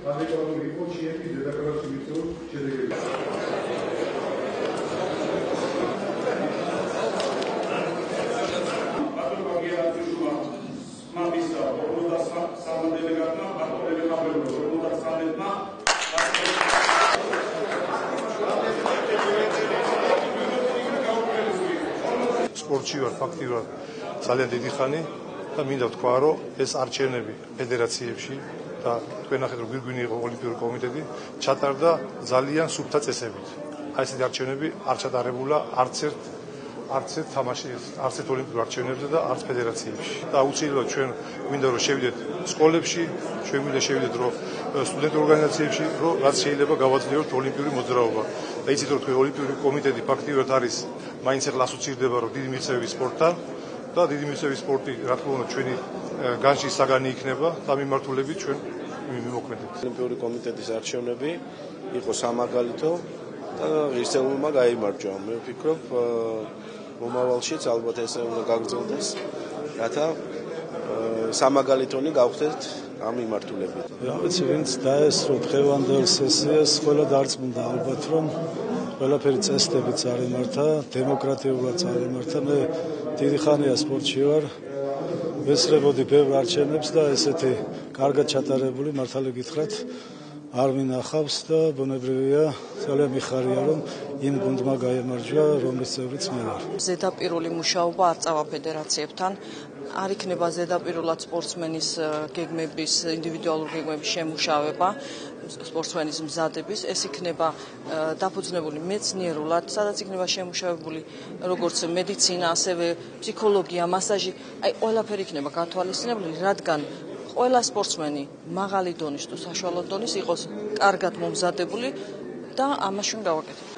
ადეკვატური იყო ჩემი დედაქალაქის მიწურულის შედეგები. სპორტში ვარ ფაქტიურად ძალიან დიდი ხანი და მინდა ვთქვა, რომ ეს არჩევნები ფედერაციებში და თქვენ ნახეთ, რომ გვირგვინი იყო ოლიმპიური კომიტეტი, ჩატარდა ძალიან სუფთა წესებით. აი ესეთი არჩევნები არ ჩატარებულა არც ერთ თამაში, არც ერთ ოლიმპიურ არჩევნებზე და არც ფედერაციებში. და აუცილებლად ჩვენ მინდა რომ შევიდეთ სკოლებში, ჩვენ მინდა შევიდეთ რომ სტუდენტურ ორგანიზაციებში, რომ რაც შეიძლება გავაძლიეროთ ოლიმპიური მოძრაობა. და იცით რომ თქვენ ოლიმპიური კომიტეტი ფაქტიურად არის მაინც ახლა ასოცირდება რომ დიდი მიღწევების სპორტთან და დიდი მიღწევების სპორტი რა თქმა უნდა ჩვენი განშის საგანი იქნება და მიმართულებით ჩვენ მივოქმედებით. ოლიმპიური კომიტეტის არჩევნები იყო სამაგალითო და ღირსეულმა გაიმარჯვა. მე ვფიქრობ მომავალშიც ალბათ ესე უნდა გაგრძელდეს, რათა სამაგალითონი გავხდეთ ამ მიმართულებით. რა ვიცი, ვინც დაესწრო დღევანდელ სესიას, ყველა დარწმუნდა ალბათ, რომ ყველაფერი წესდებით წარიმართა, დემოკრატიულად წარიმართა. მე დიდი ხანია სპორტში ვარ, ვესწრებოდი ბევრ არჩევნებს და ესეთი კარგად ჩატარებული, მართალი გითხრათ, არ მინახავს და ბუნებრივია, ძალიან მიხარია, რომ იმ გუნდმა გაემარჯვა, რომლის წევრიც მე ვარ. ზედაპირული მუშაობა არ წავა ფედერაციებთან. არ იქნება ზედაპირულად სპორტსმენის გეგმების, ინდივიდუალური გეგმების შემუშავება, სპორტსმენის მზადების, ეს იქნება დაფუძნებული მეცნიერულად, სადაც იქნება შემუშავებული როგორც მედიცინა, ასევე ფსიქოლოგია, მასაჟი, აი ყველაფერი იქნება გათვალისწინებული, რადგან ყველა სპორტსმენი მაღალი დონის თუ საშუალო დონის იყოს კარგად მომზადებული და ამაში უნდა გავაკეთოთ.